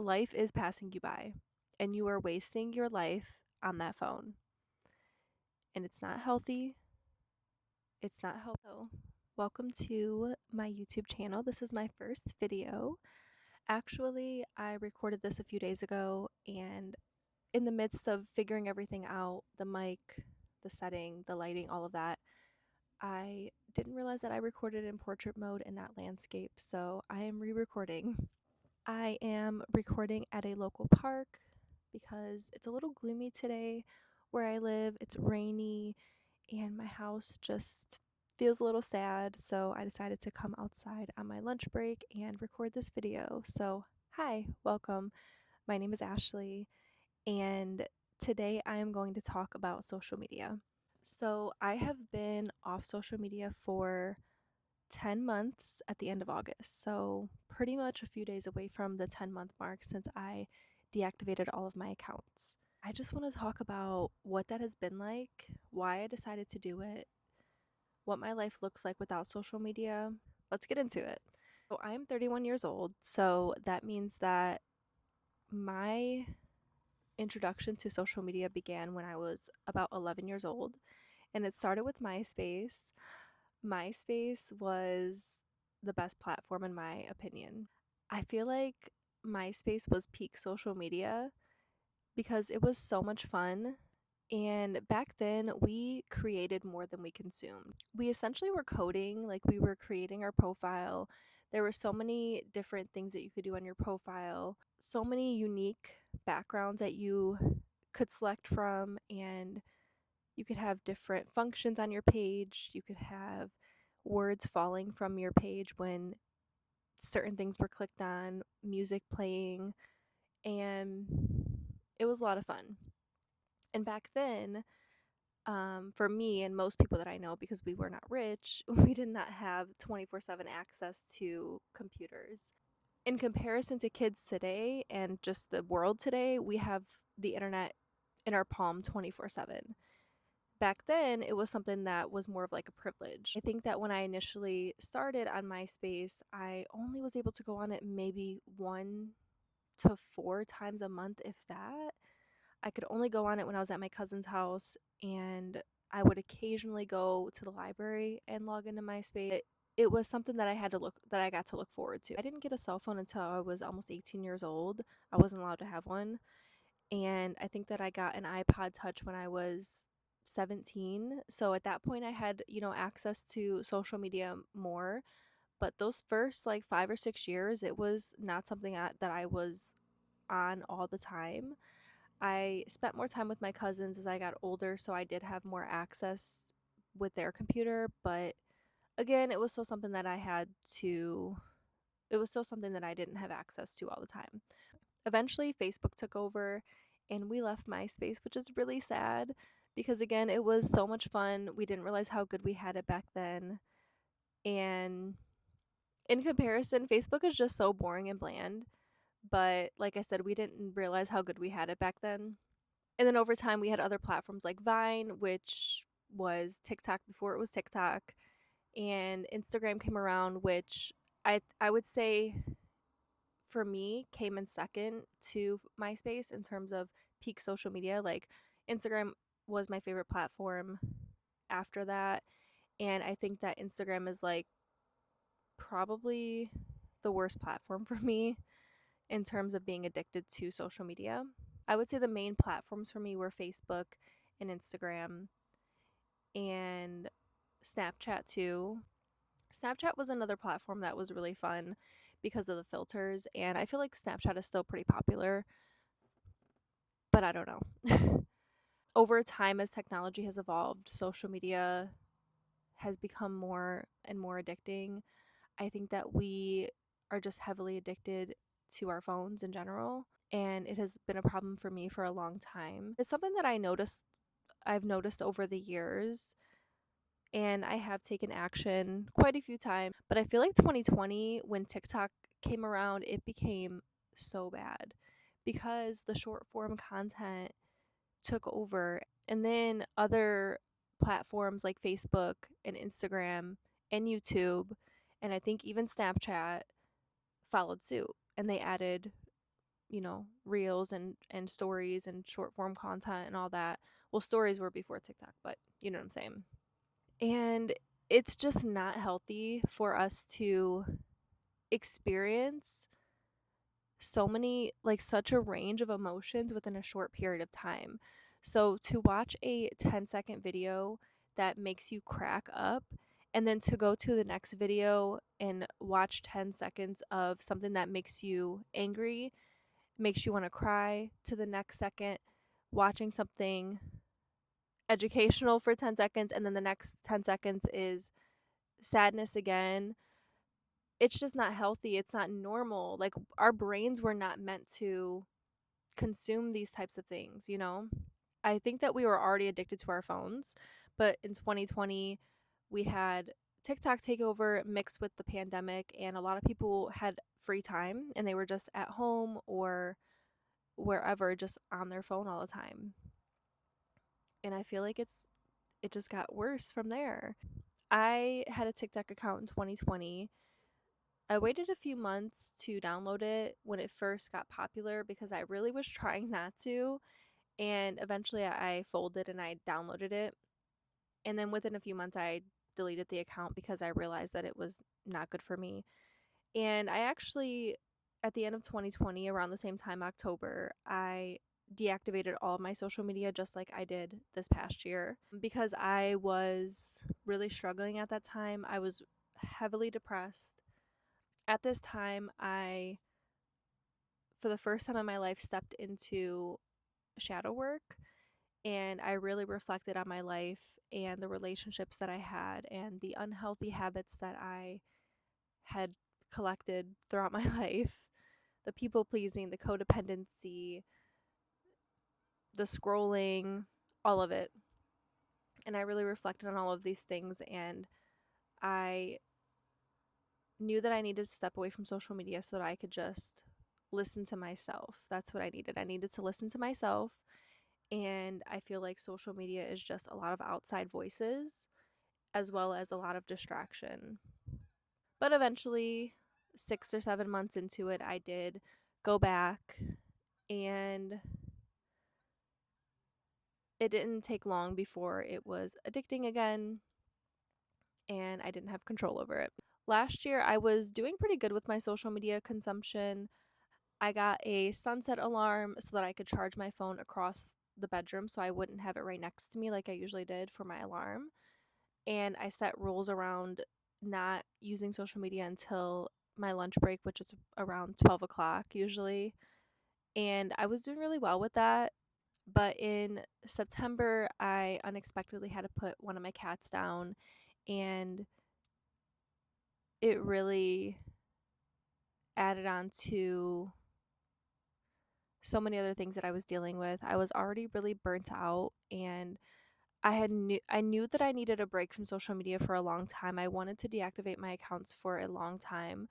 life is passing you by and you are wasting your life on that phone. And it's not healthy. It's not healthy. So, welcome to my YouTube channel. This is my first video. Actually, I recorded this a few days ago, and in the midst of figuring everything out, the mic, the setting, the lighting, all of that, I didn't realize that I recorded in portrait mode and not landscape, so I am re-recording. I am recording at a local park because it's a little gloomy today where I live. It's rainy and my house just feels a little sad, so I decided to come outside on my lunch break and record this video. So, hi, welcome. My name is Ashley, and today I am going to talk about social media. So, I have been off social media for 10 months at the end of August. So, pretty much a few days away from the 10-month mark since I deactivated all of my accounts. I just want to talk about what that has been like, why I decided to do it, what my life looks like without social media. Let's get into it. So, I'm 31 years old, so that means that my introduction to social media began when I was about 11 years old, and it started with MySpace. MySpace was the best platform in my opinion. I feel like MySpace was peak social media because it was so much fun. And back then, we created more than we consumed. We essentially were coding, like we were creating our profile. There were so many different things that you could do on your profile, so many unique backgrounds that you could select from, and you could have different functions on your page. You could have words falling from your page when certain things were clicked on, music playing, and it was a lot of fun. And back then, for me and most people that I know, because we were not rich, we did not have 24/7 access to computers. In comparison to kids today and just the world today, we have the internet in our palm 24/7. Back then, it was something that was more of like a privilege. I think that when I initially started on MySpace, I only was able to go on it maybe 1 to 4 times a month, if that. I could only go on it when I was at my cousin's house, and I would occasionally go to the library and log into MySpace. It was something that I got to look forward to. I didn't get a cell phone until I was almost 18 years old. I wasn't allowed to have one. And I think that I got an iPod Touch when I was 17. So at that point I had, access to social media more, but those first like 5 or 6 years it was not something that I was on all the time. I spent more time with my cousins as I got older, so I did have more access with their computer, but again, it was still something that I didn't have access to all the time. Eventually, Facebook took over and we left MySpace, which is really sad because, again, it was so much fun. We didn't realize how good we had it back then. And in comparison, Facebook is just so boring and bland. But like I said, we didn't realize how good we had it back then. And then over time, we had other platforms like Vine, which was TikTok before it was TikTok, and Instagram came around, which I would say for me came in second to MySpace in terms of peak social media. Like Instagram was my favorite platform after that, and I think that Instagram is like probably the worst platform for me in terms of being addicted to social media. I would say the main platforms for me were Facebook and Instagram and Snapchat too. Snapchat was another platform that was really fun because of the filters, and I feel like Snapchat is still pretty popular, but I don't know. Over time, as technology has evolved, social media has become more and more addicting. I think that we are just heavily addicted to our phones in general, and it has been a problem for me for a long time. It's something that I've noticed over the years, and I have taken action quite a few times. But I feel like 2020, when TikTok came around, it became so bad because the short form content took over. And then other platforms like Facebook and Instagram and YouTube, and I think even Snapchat followed suit, and they added reels and stories and short form content and all that. Well, stories were before TikTok, but you know what I'm saying. And it's just not healthy for us to experience so many, like such a range of emotions within a short period of time. So to watch a 10-second video that makes you crack up, and then to go to the next video and watch 10 seconds of something that makes you angry, makes you want to cry, to the next second watching something educational for 10 seconds, and then the next 10 seconds is sadness again. It's just not healthy. It's not normal. Like, our brains were not meant to consume these types of things. I think that we were already addicted to our phones, but in 2020, we had TikTok take over mixed with the pandemic, and a lot of people had free time and they were just at home or wherever, just on their phone all the time. And I feel like it just got worse from there. I had a TikTok account in 2020. I waited a few months to download it when it first got popular because I really was trying not to. And eventually I folded and I downloaded it. And then within a few months, I deleted the account because I realized that it was not good for me. And I actually, at the end of 2020, around the same time, October, I deactivated all of my social media just like I did this past year because I was really struggling at that time. I was heavily depressed. At this time, I, for the first time in my life, stepped into shadow work, and I really reflected on my life and the relationships that I had and the unhealthy habits that I had collected throughout my life, the people pleasing, the codependency, the scrolling, all of it. And I really reflected on all of these things, and I knew that I needed to step away from social media so that I could just listen to myself. That's what I needed. I needed to listen to myself. And I feel like social media is just a lot of outside voices as well as a lot of distraction. But eventually, 6 or 7 months into it, I did go back, and it didn't take long before it was addicting again, and I didn't have control over it. Last year, I was doing pretty good with my social media consumption. I got a sunset alarm so that I could charge my phone across the bedroom so I wouldn't have it right next to me like I usually did for my alarm. And I set rules around not using social media until my lunch break, which is around 12 o'clock usually. And I was doing really well with that. But in September, I unexpectedly had to put one of my cats down, and it really added on to so many other things that I was dealing with. I was already really burnt out, and I knew that I needed a break from social media for a long time. I wanted to deactivate my accounts for a long time,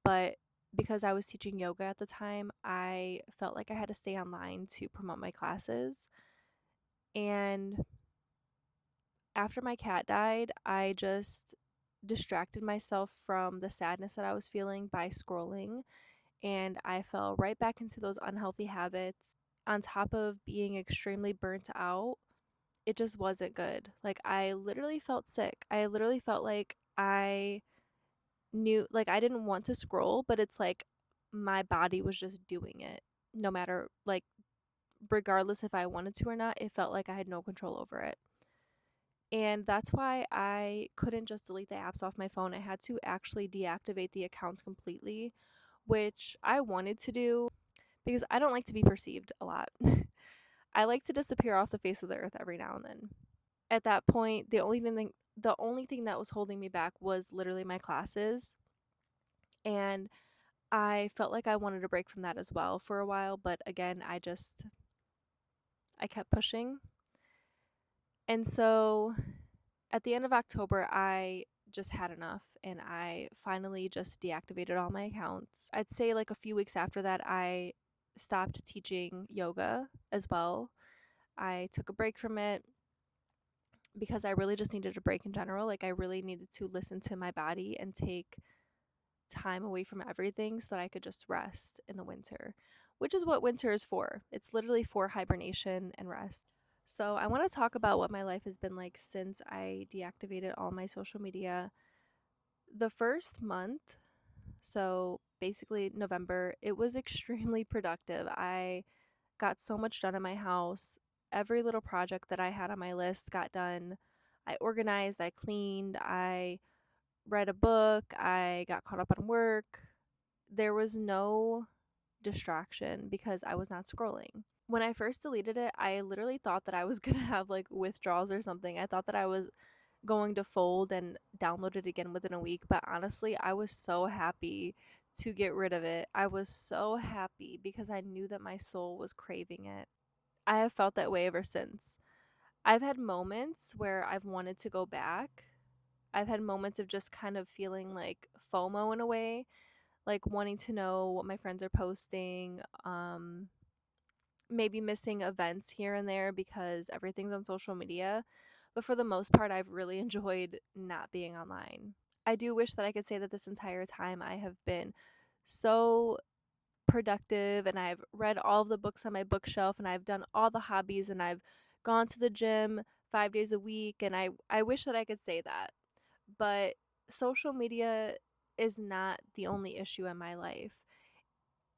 but because I was teaching yoga at the time, I felt like I had to stay online to promote my classes. And after my cat died, I just distracted myself from the sadness that I was feeling by scrolling, and I fell right back into those unhealthy habits. On top of being extremely burnt out, it just wasn't good. Like, I literally felt sick. I literally felt like I knew, like, I didn't want to scroll, but it's like my body was just doing it. No matter, like, regardless if I wanted to or not, it felt like I had no control over it. And that's why I couldn't just delete the apps off my phone. I had to actually deactivate the accounts completely, which I wanted to do because I don't like to be perceived a lot. I like to disappear off the face of the earth every now and then. At that point, the only thing that was holding me back was literally my classes, and I felt like I wanted a break from that as well for a while, but again, I kept pushing. And so at the end of October, I just had enough, and I finally just deactivated all my accounts. I'd say like a few weeks after that, I stopped teaching yoga as well. I took a break from it because I really just needed a break in general. Like, I really needed to listen to my body and take time away from everything so that I could just rest in the winter. which is what winter is for. It's literally for hibernation and rest. So, I want to talk about what my life has been like since I deactivated all my social media. The first month, so basically November, it was extremely productive. I got so much done in my house. Every little project that I had on my list got done. I organized, I cleaned, I read a book, I got caught up on work. There was no distraction because I was not scrolling. When I first deleted it, I literally thought that I was going to have like withdrawals or something. I thought that I was going to fold and download it again within a week, but honestly, I was so happy to get rid of it. I was so happy because I knew that my soul was craving it. I have felt that way ever since. I've had moments where I've wanted to go back. I've had moments of just kind of feeling like FOMO in a way, like wanting to know what my friends are posting, maybe missing events here and there because everything's on social media. But for the most part, I've really enjoyed not being online. I do wish that I could say that this entire time I have been so productive and I've read all of the books on my bookshelf and I've done all the hobbies and I've gone to the gym 5 days a week, and I wish that I could say that. But social media is not the only issue in my life.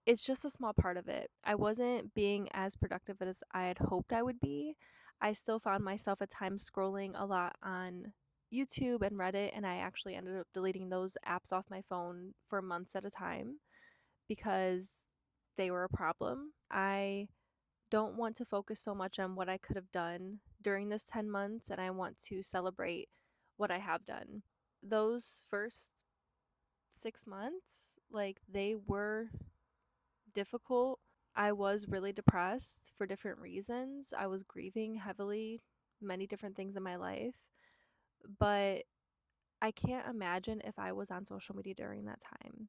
It's just a small part of it. I wasn't being as productive as I had hoped I would be. I still found myself at times scrolling a lot on YouTube and Reddit, and I actually ended up deleting those apps off my phone for months at a time because they were a problem. I don't want to focus so much on what I could have done during this 10 months, and I want to celebrate what I have done. Those first 6 months, like, they were difficult. I was really depressed for different reasons. I was grieving heavily, many different things in my life, but I can't imagine if I was on social media during that time.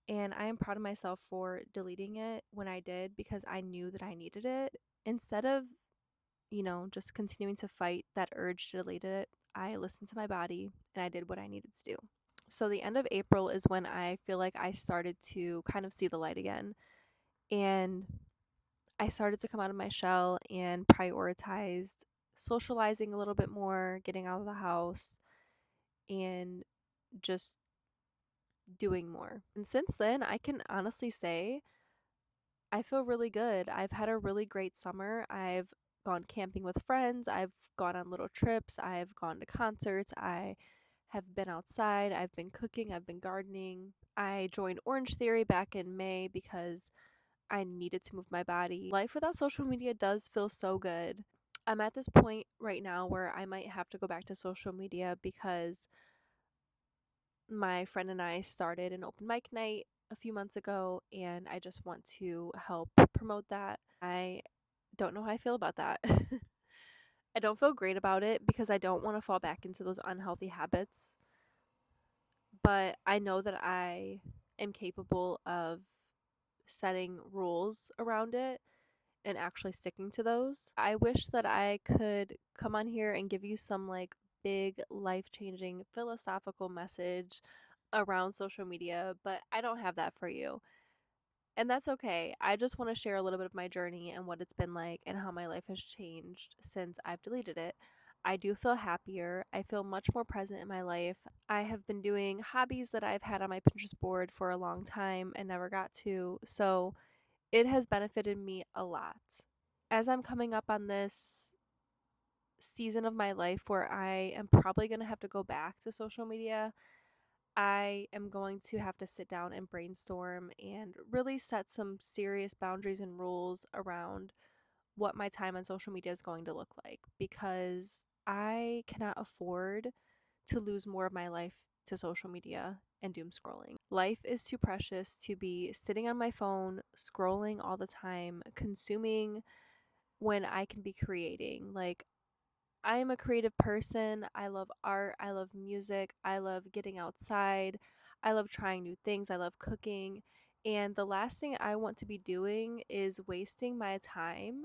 And I am proud of myself for deleting it when I did because I knew that I needed it. Instead of, just continuing to fight that urge to delete it, I listened to my body and I did what I needed to do. So the end of April is when I feel like I started to kind of see the light again. And I started to come out of my shell and prioritized socializing a little bit more, getting out of the house, and just doing more. And since then, I can honestly say I feel really good. I've had a really great summer. I've gone camping with friends, I've gone on little trips, I've gone to concerts, I have been outside, I've been cooking, I've been gardening. I joined Orange Theory back in May because I needed to move my body. Life without social media does feel so good. I'm at this point right now where I might have to go back to social media because my friend and I started an open mic night a few months ago, and I just want to help promote that. I don't know how I feel about that. I don't feel great about it because I don't want to fall back into those unhealthy habits, but I know that I am capable of setting rules around it and actually sticking to those. I wish that I could come on here and give you some like big life changing philosophical message around social media, but I don't have that for you. And that's okay. I just want to share a little bit of my journey and what it's been like and how my life has changed since I've deleted it. I do feel happier. I feel much more present in my life. I have been doing hobbies that I've had on my Pinterest board for a long time and never got to. So it has benefited me a lot. As I'm coming up on this season of my life where I am probably going to have to go back to social media, I am going to have to sit down and brainstorm and really set some serious boundaries and rules around what my time on social media is going to look like because I cannot afford to lose more of my life to social media and doom scrolling. Life is too precious to be sitting on my phone, scrolling all the time, consuming when I can be creating. Like, I am a creative person. I love art. I love music. I love getting outside. I love trying new things. I love cooking. And the last thing I want to be doing is wasting my time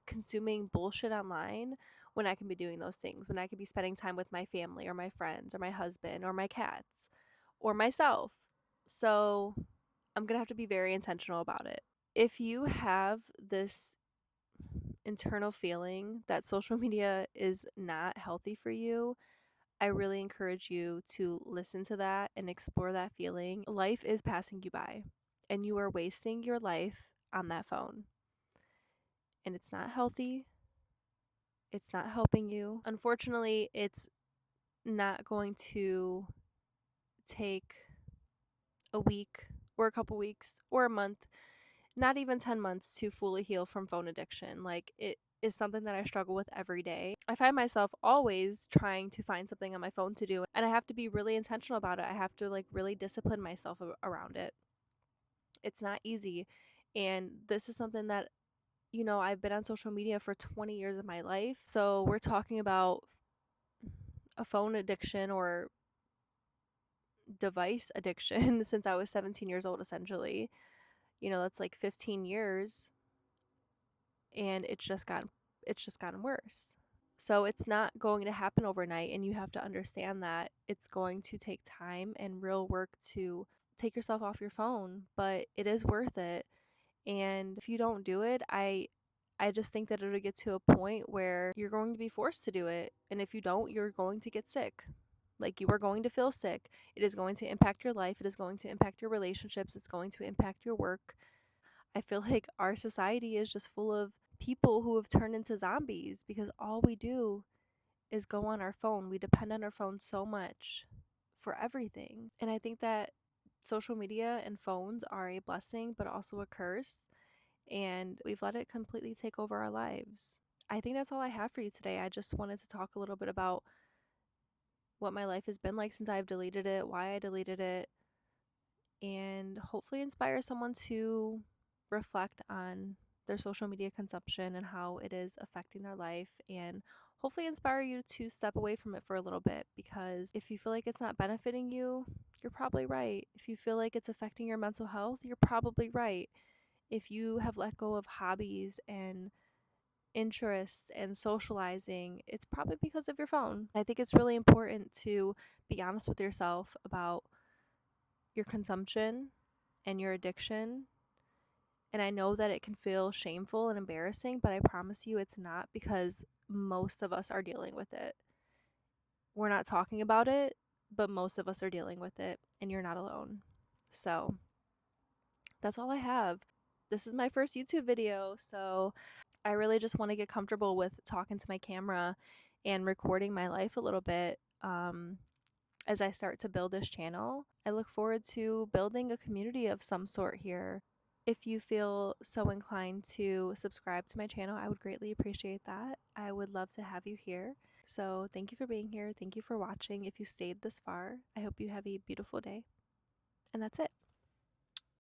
consuming bullshit online when I can be doing those things, when I could be spending time with my family or my friends or my husband or my cats or myself. So I'm going to have to be very intentional about it. If you have this internal feeling that social media is not healthy for you, I really encourage you to listen to that and explore that feeling. Life is passing you by, and you are wasting your life on that phone. And it's not healthy. It's not helping you. Unfortunately, it's not going to take a week or a couple weeks or a month, not even 10 months to fully heal from phone addiction. Like, it is something that I struggle with every day. I find myself always trying to find something on my phone to do, and I have to be really intentional about it. I have to like really discipline myself around it. It's not easy. And this is something that, I've been on social media for 20 years of my life. So we're talking about a phone addiction or device addiction since I was 17 years old, essentially. That's like 15 years, and it's just gotten worse. So it's not going to happen overnight, and you have to understand that it's going to take time and real work to take yourself off your phone, but it is worth it. And if you don't do it, I just think that it'll get to a point where you're going to be forced to do it. And if you don't, you're going to get sick. Like, you are going to feel sick. It is going to impact your life. It is going to impact your relationships. It's going to impact your work. I feel like our society is just full of people who have turned into zombies because all we do is go on our phone. We depend on our phone so much for everything. And I think that social media and phones are a blessing, but also a curse. And we've let it completely take over our lives. I think that's all I have for you today. I just wanted to talk a little bit about what my life has been like since I've deleted it, why I deleted it, and hopefully inspire someone to reflect on their social media consumption and how it is affecting their life, and hopefully inspire you to step away from it for a little bit, because if you feel like it's not benefiting you, you're probably right. If you feel like it's affecting your mental health, you're probably right. If you have let go of hobbies and interests and socializing, it's probably because of your phone. I think it's really important to be honest with yourself about your consumption and your addiction. And I know that it can feel shameful and embarrassing, but I promise you it's not, because most of us are dealing with it. We're not talking about it, but most of us are dealing with it, and you're not alone. So that's all I have. This is my first YouTube video, so I really just want to get comfortable with talking to my camera and recording my life a little bit as I start to build this channel. I look forward to building a community of some sort here. If you feel so inclined to subscribe to my channel, I would greatly appreciate that. I would love to have you here. So thank you for being here. Thank you for watching. If you stayed this far, I hope you have a beautiful day. And that's it.